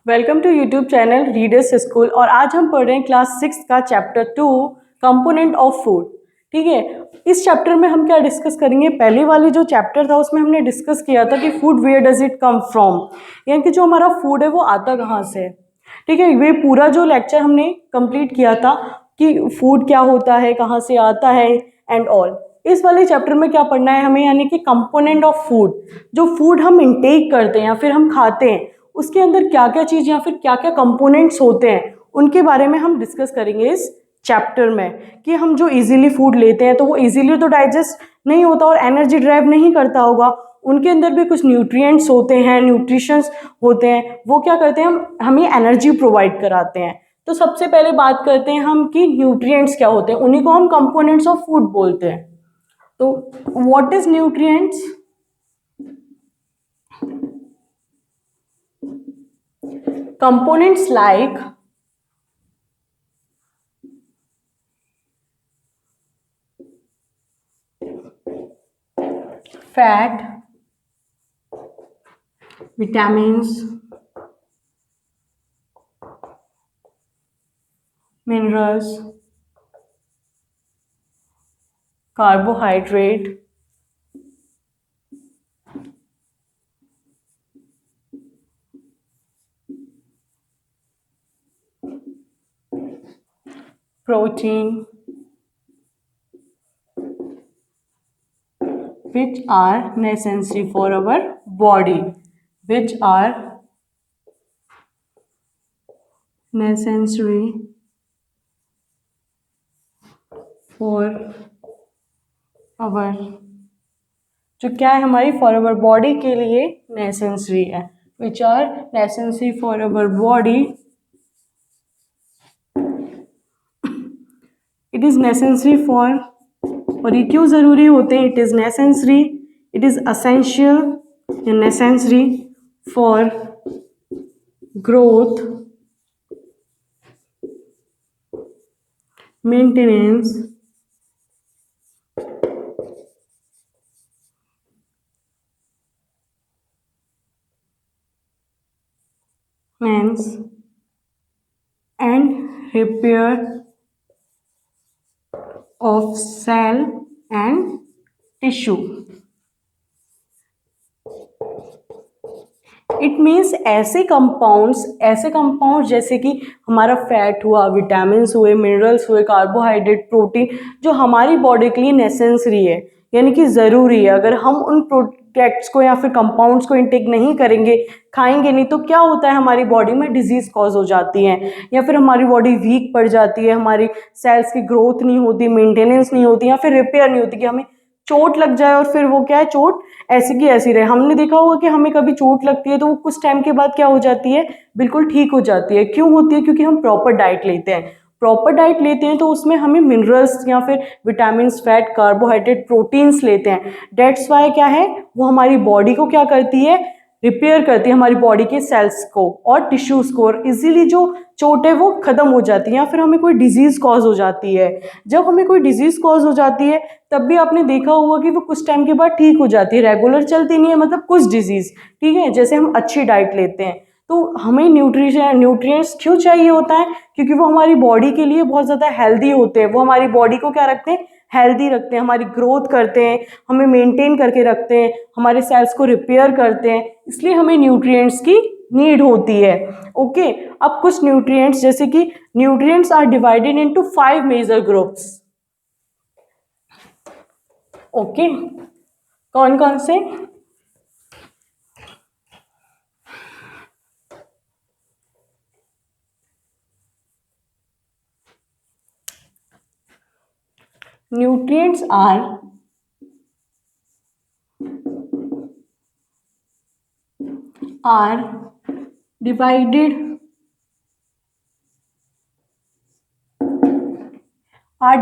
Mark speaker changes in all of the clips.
Speaker 1: Welcome to YouTube channel readers school. और आज हम पढ़ रहे हैं क्लास 6 का चैप्टर 2 कंपोनेंट ऑफ फूड। ठीक है, इस चैप्टर में हम क्या डिस्कस करेंगे। पहले वाले जो चैप्टर था उसमें हमने डिस्कस किया था कि food where does it come from, यानी कि जो हमारा फूड है वो आता कहाँ से है। ठीक है, ये पूरा जो लेक्चर हमने कंप्लीट किया था कि फूड क्या होता है, कहाँ से आता है एंड ऑल। इस वाले चैप्टर में क्या पढ़ना है हमें, यानी कि कंपोनेंट ऑफ फूड, जो फूड हम इंटेक करते हैं या फिर हम खाते हैं उसके अंदर क्या क्या चीज़ या फिर क्या क्या कंपोनेंट्स होते हैं उनके बारे में हम डिस्कस करेंगे इस चैप्टर में। कि हम जो इजीली फूड लेते हैं तो वो इजीली तो डाइजेस्ट नहीं होता और एनर्जी ड्राइव नहीं करता होगा, उनके अंदर भी कुछ न्यूट्रिएंट्स होते हैं, न्यूट्रिशंस होते हैं, वो क्या करते हैं, हम हमें एनर्जी प्रोवाइड कराते हैं। तो सबसे पहले बात करते हैं हम कि न्यूट्रिएंट्स क्या होते हैं, उन्हीं को हम कंपोनेंट्स ऑफ फूड बोलते हैं। तो what is nutrients? Components like fat, vitamins, minerals, carbohydrate, protein, which are necessary for our body, which are necessary for our, जो क्या है हमारी फॉर अवर बॉडी के लिए नेसेसरी है, which are necessary for our body, it is necessary for, और ये क्यों ज़रूरी होते हैं, it is necessary, it is essential या necessary for growth, maintenance, and repair of cell and tissue. It means ऐसे कंपाउंड्स जैसे कि हमारा फैट हुआ, विटामिन्स हुए, मिनरल्स हुए, कार्बोहाइड्रेट, प्रोटीन, जो हमारी बॉडी के लिए नेसेसरी है यानी कि ज़रूरी है। अगर हम उन प्रोडक्ट्स को या फिर कंपाउंड्स को इंटेक नहीं करेंगे, खाएंगे नहीं, तो क्या होता है हमारी बॉडी में डिजीज़ कॉज हो जाती है या फिर हमारी बॉडी वीक पड़ जाती है, हमारी सेल्स की ग्रोथ नहीं होती, मेंटेनेंस नहीं होती या फिर रिपेयर नहीं होती, कि हमें चोट लग जाए और फिर वो क्या है, चोट ऐसी की ऐसी रहे। हमने देखा होगा कि हमें कभी चोट लगती है तो वो कुछ टाइम के बाद क्या हो जाती है, बिल्कुल ठीक हो जाती है। क्यों होती है? क्योंकि हम प्रॉपर डाइट लेते हैं। प्रॉपर डाइट लेते हैं तो उसमें हमें मिनरल्स या फिर विटामिन, फैट, कार्बोहाइड्रेट, प्रोटीन्स लेते हैं। डेट्स वाई क्या है, वो हमारी बॉडी को क्या करती है, रिपेयर करती है, हमारी बॉडी के सेल्स को और टिश्यूज को, और इजीली जो चोट है वो खत्म हो जाती है या फिर हमें कोई डिजीज कॉज हो जाती है। जब हमें कोई डिजीज कॉज हो जाती है तब भी आपने देखा होगा कि वो कुछ टाइम के बाद ठीक हो जाती है, रेगुलर चलती नहीं है, मतलब कुछ डिजीज। ठीक है, जैसे हम अच्छी डाइट लेते हैं तो हमें न्यूट्रिएंट्स क्यों चाहिए होता है, क्योंकि वो हमारी बॉडी के लिए बहुत ज़्यादा हेल्दी होते हैं। वो हमारी बॉडी को क्या रखते हैं, हेल्दी रखते हैं, हमारी ग्रोथ करते हैं, हमें मेंटेन करके रखते हैं, हमारे सेल्स को रिपेयर करते हैं, इसलिए हमें न्यूट्रिएंट्स की नीड होती है। ओके, अब कुछ न्यूट्रिएंट्स, जैसे कि nutrients are divided into 5 major groups. Okay, कौन कौन से? Nutrients are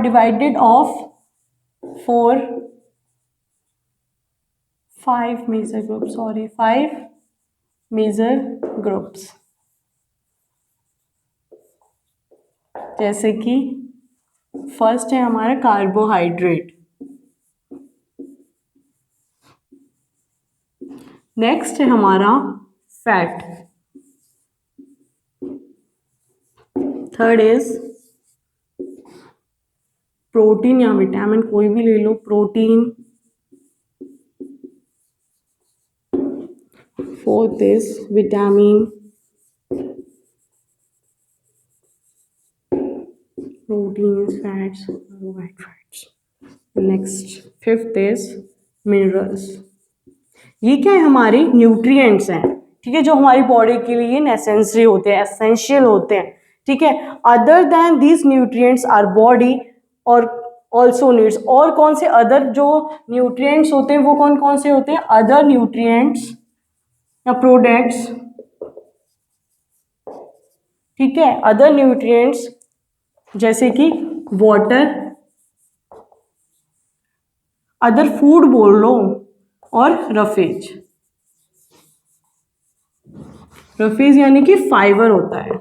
Speaker 1: divided of 5 major groups, 5 major groups। जैसे कि फर्स्ट है हमारा कार्बोहाइड्रेट, नेक्स्ट है हमारा फैट, थर्ड इज प्रोटीन या विटामिन, कोई भी ले लो, protein. Fourth is vitamin, proteins, fats, carbohydrates. Next fifth is minerals. ये क्या है, हमारे न्यूट्रिएंट्स हैं, ठीक है, जो हमारी बॉडी के लिए नेसेसरी होते हैं, एसेंशियल होते हैं, ठीक है। Other than these nutrients our body और ऑल्सो नीड्स। और कौन से अदर जो न्यूट्रिएंट्स होते हैं वो कौन कौन से होते हैं, अदर न्यूट्रिएंट्स या प्रोडक्ट्स, ठीक है, अदर न्यूट्रिएंट्स जैसे कि वाटर, अदर फूड बोल लो, और रफेज। रफेज यानी कि फाइबर होता है,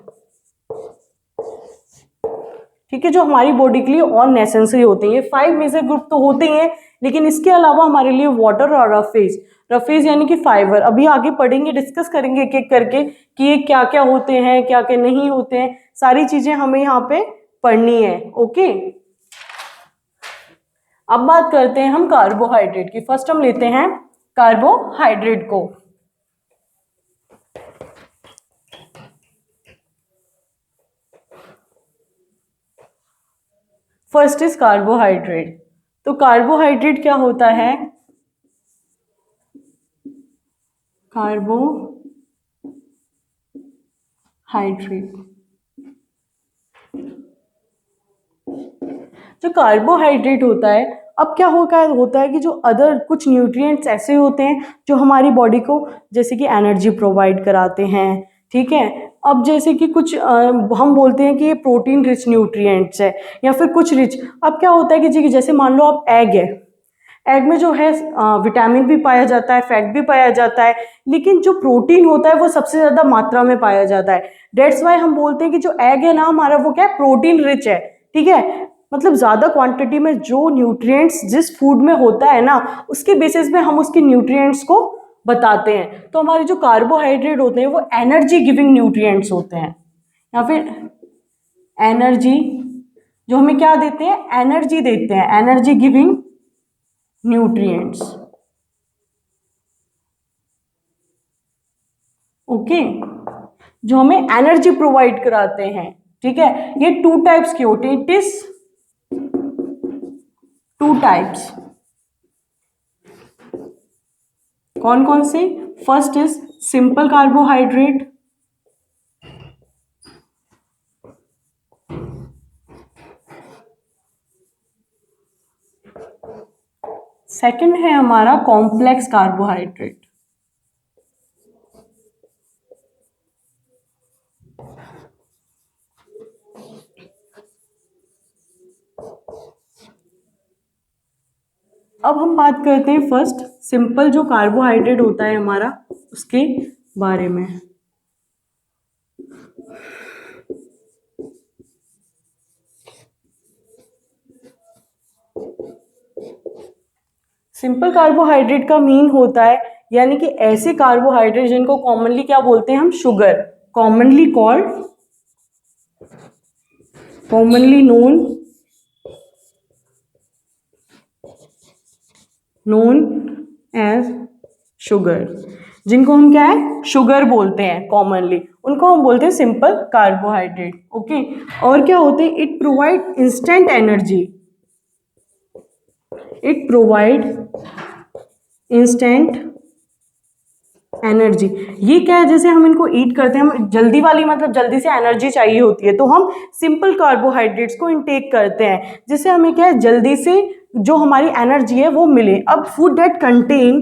Speaker 1: ठीक है, जो हमारी बॉडी के लिए और नेसेसरी होते हैं। ये 5 मेजर ग्रुप तो होते ही हैं, लेकिन इसके अलावा हमारे लिए वाटर और रफेज, रफेज यानी कि फाइबर, अभी आगे पढ़ेंगे, डिस्कस करेंगे एक एक करके कि ये क्या क्या होते हैं, क्या क्या नहीं होते हैं, सारी चीजें हमें यहाँ पे पढ़नी है। ओके, अब बात करते हैं हम कार्बोहाइड्रेट की। फर्स्ट हम लेते हैं कार्बोहाइड्रेट को। First is carbohydrate. तो कार्बोहाइड्रेट क्या होता है, कार्बोहाइड्रेट, जो कार्बोहाइड्रेट होता है, अब क्या होता है कि जो अदर कुछ न्यूट्रिएंट्स ऐसे होते हैं जो हमारी बॉडी को जैसे कि एनर्जी प्रोवाइड कराते हैं, ठीक है। अब जैसे कि कुछ हम बोलते हैं कि ये प्रोटीन रिच न्यूट्रिएंट्स है या फिर कुछ रिच। अब क्या होता है कि जी जैसे मान लो आप एग है, एग में जो है विटामिन भी पाया जाता है, फैट भी पाया जाता है, लेकिन जो प्रोटीन होता है वो सबसे ज़्यादा मात्रा में पाया जाता है। डेट्स वाई हम बोलते हैं कि जो एग है ना हमारा, वो क्या है, प्रोटीन रिच है, ठीक है। मतलब ज़्यादा क्वांटिटी में जो न्यूट्रिएंट्स जिस फूड में होता है ना, उसके बेसिस पे हम उसके न्यूट्रिएंट्स को बताते हैं। तो हमारे जो कार्बोहाइड्रेट होते हैं वो एनर्जी गिविंग न्यूट्रिएंट्स होते हैं, या फिर एनर्जी, जो हमें क्या देते हैं, एनर्जी देते हैं, एनर्जी गिविंग न्यूट्रिएंट्स। ओके, जो हमें एनर्जी प्रोवाइड कराते हैं, ठीक है। ये 2 टाइप्स के होते हैं, इट इज 2 टाइप्स। कौन कौन से, first is simple carbohydrate, second है हमारा कॉम्प्लेक्स कार्बोहाइड्रेट। अब हम बात करते हैं फर्स्ट सिंपल जो कार्बोहाइड्रेट होता है हमारा, उसके बारे में। सिंपल कार्बोहाइड्रेट का मीन होता है यानी कि ऐसे कार्बोहाइड्रेट जिनको कॉमनली क्या बोलते हैं हम, sugar, commonly called, commonly known as sugar, जिनको हम क्या है, शुगर बोलते हैं कॉमनली, उनको हम बोलते हैं सिंपल कार्बोहाइड्रेट। ओके, और क्या होते हैं, it provide instant energy, it provide instant energy. ये क्या है, जैसे हम इनको ईट करते हैं, हम जल्दी वाली, मतलब जल्दी से एनर्जी चाहिए होती है, तो हम सिंपल कार्बोहाइड्रेट्स को इनटेक करते हैं, जिससे हमें क्या है, जल्दी से जो हमारी एनर्जी है वो मिले। अब फूड दैट कंटेन,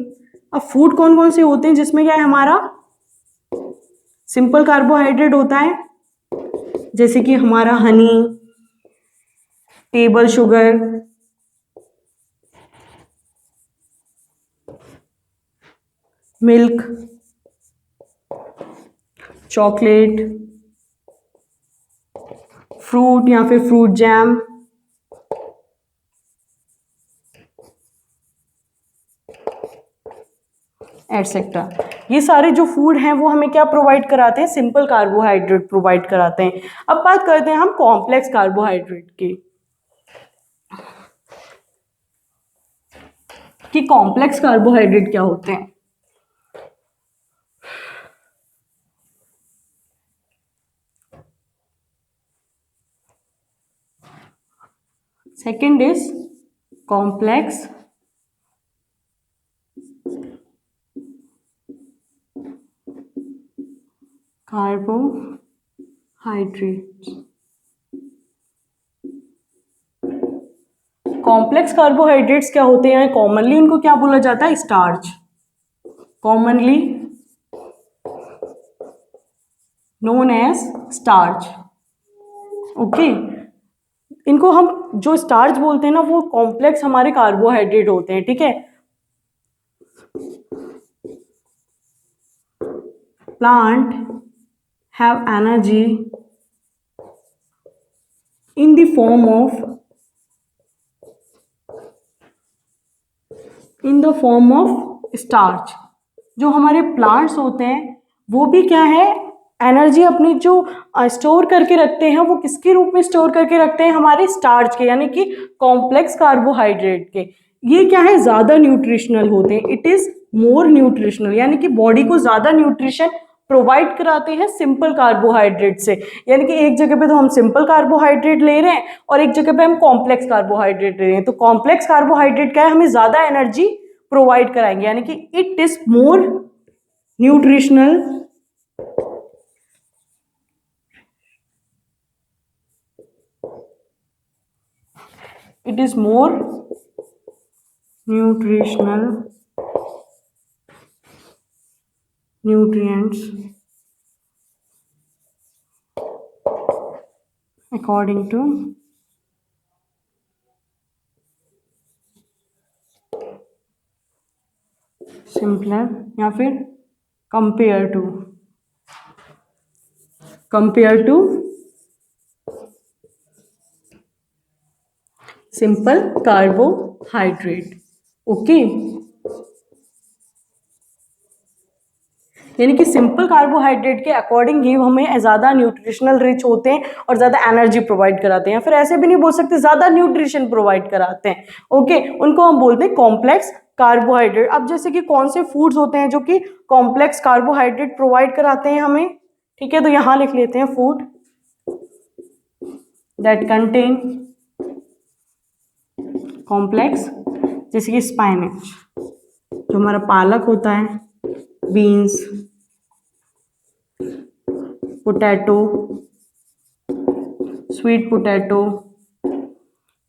Speaker 1: अब फूड कौन कौन से होते हैं जिसमें क्या है, हमारा सिंपल कार्बोहाइड्रेट होता है, जैसे कि हमारा Honey, table sugar, milk, chocolate, fruit या फिर फ्रूट जैम, एटसेट्रा। ये सारे जो फूड हैं वो हमें क्या प्रोवाइड कराते हैं, सिंपल कार्बोहाइड्रेट प्रोवाइड कराते हैं। अब बात करते हैं हम कॉम्प्लेक्स कार्बोहाइड्रेट की, कि कॉम्प्लेक्स कार्बोहाइड्रेट क्या होते हैं। Second is complex carbohydrates. Complex carbohydrates क्या होते हैं, कॉमनली इनको क्या बोला जाता है, starch, commonly known as starch. Okay, इनको हम जो स्टार्च बोलते हैं ना वो कॉम्प्लेक्स हमारे कार्बोहाइड्रेट होते हैं, ठीक है। Plant have energy in the form of starch. जो हमारे प्लांट्स होते हैं वो भी क्या है, एनर्जी अपनी जो स्टोर करके रखते हैं वो किसके रूप में स्टोर करके रखते हैं, हमारे स्टार्च के, यानी कि कॉम्प्लेक्स कार्बोहाइड्रेट के। ये क्या है, ज़्यादा न्यूट्रिशनल होते हैं, इट इज़ मोर न्यूट्रिशनल, यानी कि बॉडी को ज़्यादा न्यूट्रिशन प्रोवाइड कराते हैं सिंपल कार्बोहाइड्रेट से। यानी कि एक जगह पे तो हम सिंपल कार्बोहाइड्रेट ले रहे हैं और एक जगह पे हम कॉम्प्लेक्स कार्बोहाइड्रेट ले रहे हैं, तो कॉम्प्लेक्स कार्बोहाइड्रेट क्या है, हमें ज़्यादा एनर्जी प्रोवाइड कराएंगे, यानी कि it is more nutritional, it is more nutritional nutrients according to simpler या फिर compare to simple carbohydrate. Okay, यानी कि सिंपल कार्बोहाइड्रेट के अकॉर्डिंग ही हमें ज़्यादा न्यूट्रिशनल रिच होते हैं और ज़्यादा एनर्जी प्रोवाइड कराते हैं, फिर ऐसे भी नहीं बोल सकते ज़्यादा न्यूट्रिशन प्रोवाइड कराते हैं। ओके, उनको हम बोलते हैं कॉम्प्लेक्स कार्बोहाइड्रेट। अब जैसे कि कौन से फूड्स होते हैं जो कि कॉम्प्लेक्स कार्बोहाइड्रेट प्रोवाइड कराते हैं हमें, ठीक है, तो यहाँ लिख लेते हैं फूड दैट कंटेन कॉम्प्लेक्स, जैसे कि स्पाइनच, जो हमारा पालक होता है, बीन्स, पोटैटो, स्वीट पोटैटो,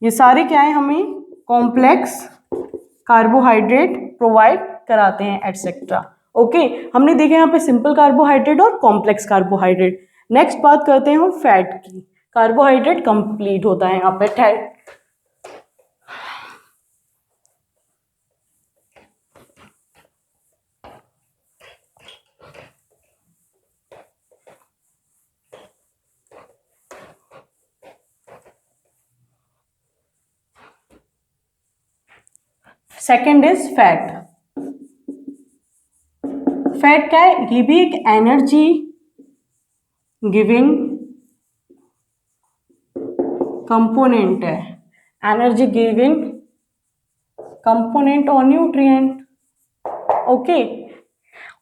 Speaker 1: ये सारे क्या है, हमें कॉम्प्लेक्स कार्बोहाइड्रेट प्रोवाइड कराते हैं एटसेट्रा। ओके, हमने देखा यहाँ पे सिंपल कार्बोहाइड्रेट और कॉम्प्लेक्स कार्बोहाइड्रेट। नेक्स्ट बात करते हैं हम फैट की। कार्बोहाइड्रेट कंप्लीट होता है यहाँ पे fat. Second is fat. Fat क्या है, ये भी एक एनर्जी गिविंग कंपोनेंट है, एनर्जी गिविंग कंपोनेंट और न्यूट्रिएंट। ओके,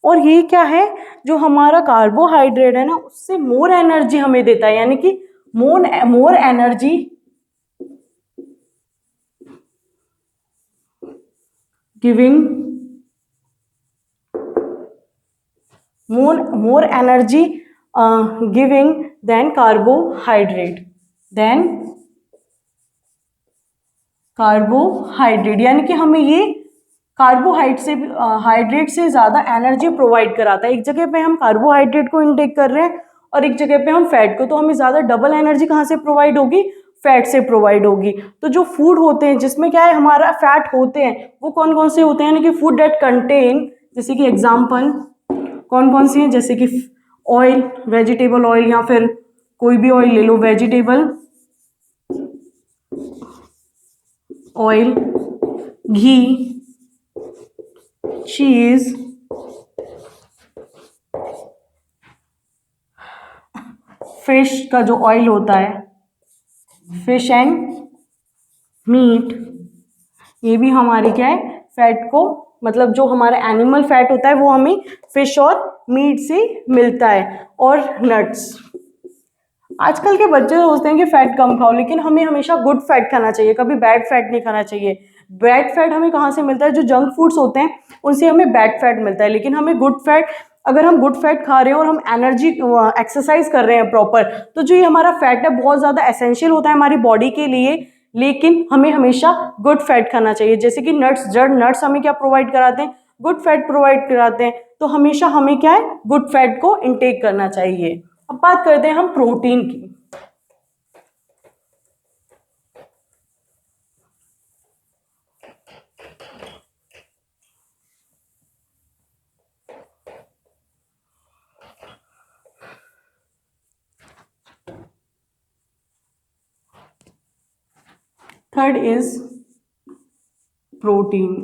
Speaker 1: और ये क्या है, जो हमारा कार्बोहाइड्रेट है ना उससे मोर एनर्जी हमें देता है, यानी कि more energy giving more energy giving than carbohydrate, यानी कि हमें ये हाइड्रेट से ज़्यादा एनर्जी प्रोवाइड कराता है। एक जगह पे हम कार्बोहाइड्रेट को इनटेक कर रहे हैं और एक जगह पे हम फैट को, तो हमें ज़्यादा डबल एनर्जी कहाँ से प्रोवाइड होगी, फैट से प्रोवाइड होगी। तो जो फूड होते हैं जिसमें क्या है हमारा फैट होते हैं वो कौन कौन से होते हैं, यानी कि फूड डेट कंटेन, जैसे कि एग्जाम्पल कौन कौन सी है, जैसे कि ऑयल, वेजिटेबल ऑयल या फिर कोई भी ऑयल ले लो, वेजिटेबल ऑयल, घी, चीज, फिश का जो ऑयल होता है, फिश एंड मीट, ये भी हमारी क्या है, फैट को, मतलब जो हमारा एनिमल फैट होता है वो हमें फिश और मीट से मिलता है। और नट्स, आजकल के बच्चे सोचते हैं कि फैट कम खाओ, लेकिन हमें हमेशा गुड फैट खाना चाहिए, कभी बैड फैट नहीं खाना चाहिए। बैड फैट हमें कहाँ से मिलता है, जो जंक फूड्स होते हैं उनसे हमें बैड फैट मिलता है, लेकिन हमें गुड फैट, अगर हम गुड फैट खा रहे हैं और हम एनर्जी एक्सरसाइज कर रहे हैं प्रॉपर, तो जो ये हमारा फैट है बहुत ज़्यादा एसेंशियल होता है हमारी बॉडी के लिए, लेकिन हमें हमेशा गुड फैट खाना चाहिए। जैसे कि नट्स, जड़ नट्स हमें क्या प्रोवाइड कराते हैं, गुड फैट प्रोवाइड कराते हैं, तो हमेशा हमें क्या है, गुड फैट को इनटेक करना चाहिए। अब बात करते हैं हम प्रोटीन की। Third is protein.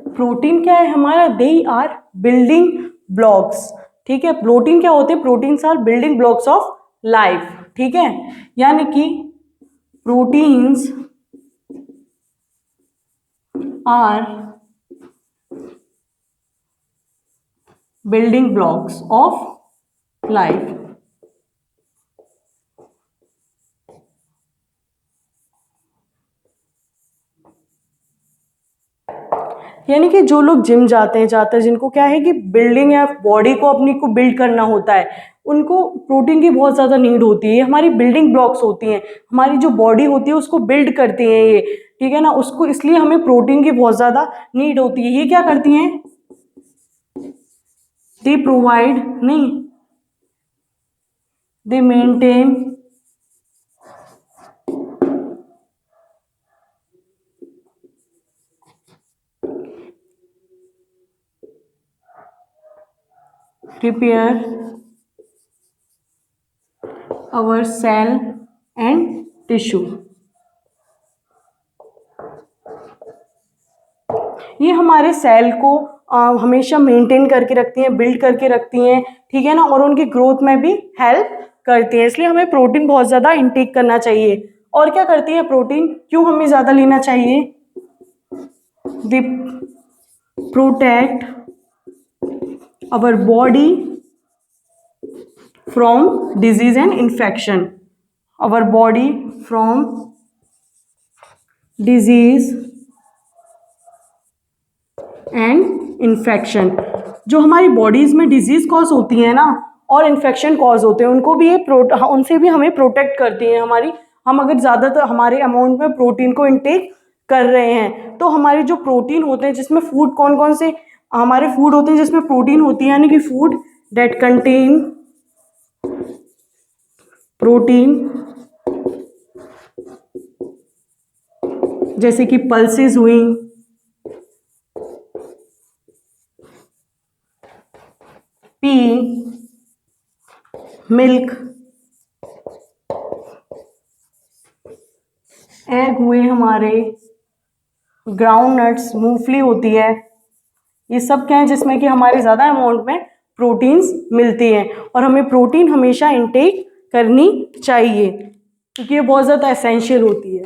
Speaker 1: प्रोटीन क्या है हमारा, दे आर बिल्डिंग ब्लॉक्स, ठीक है। प्रोटीन क्या होते हैं, proteins are building blocks of life, ठीक है। यानी कि proteins are building blocks of life. यानी कि जो लोग जिम जाते हैं ज़्यादातर, जिनको क्या है कि बिल्डिंग या बॉडी को अपनी को बिल्ड करना होता है, उनको प्रोटीन की बहुत ज़्यादा नीड होती है। ये हमारी बिल्डिंग ब्लॉक्स होती हैं, हमारी जो बॉडी होती है उसको बिल्ड करती हैं ये, ठीक है ना, उसको, इसलिए हमें प्रोटीन की बहुत ज़्यादा नीड होती है। ये क्या करती हैं, दे प्रोवाइड, नहीं, दे maintain repair our cell and tissue। ये हमारे सेल को हमेशा मेंटेन करके रखती हैं, बिल्ड करके रखती हैं, ठीक है ना, और उनकी ग्रोथ में भी हेल्प करती हैं। इसलिए हमें प्रोटीन बहुत ज़्यादा इंटेक करना चाहिए। और क्या करती है प्रोटीन, क्यों हमें ज़्यादा लेना चाहिए, they protect our body from disease and infection, our body from disease and infection। जो हमारी बॉडीज में डिजीज कॉज होती है ना और इन्फेक्शन कॉज होते हैं, उनको भी ये उनसे भी हमें प्रोटेक्ट करती हैं हमारी। हम अगर ज़्यादातर हमारे अमाउंट में प्रोटीन को इंटेक कर रहे हैं, तो हमारे जो प्रोटीन होते हैं, जिसमें फूड कौन कौन से हमारे फूड होते हैं जिसमें प्रोटीन होती है, यानी कि फूड दैट कंटेन प्रोटीन, जैसे कि पल्सेस हुई, पी, मिल्क, एग हुए हमारे, ग्राउंड नट्स, मूंगफली होती है, ये सब क्या है जिसमें कि हमारे ज़्यादा अमाउंट में प्रोटीन्स मिलती हैं। और हमें प्रोटीन हमेशा इंटेक करनी चाहिए क्योंकि ये बहुत ज़्यादा एसेंशियल होती है।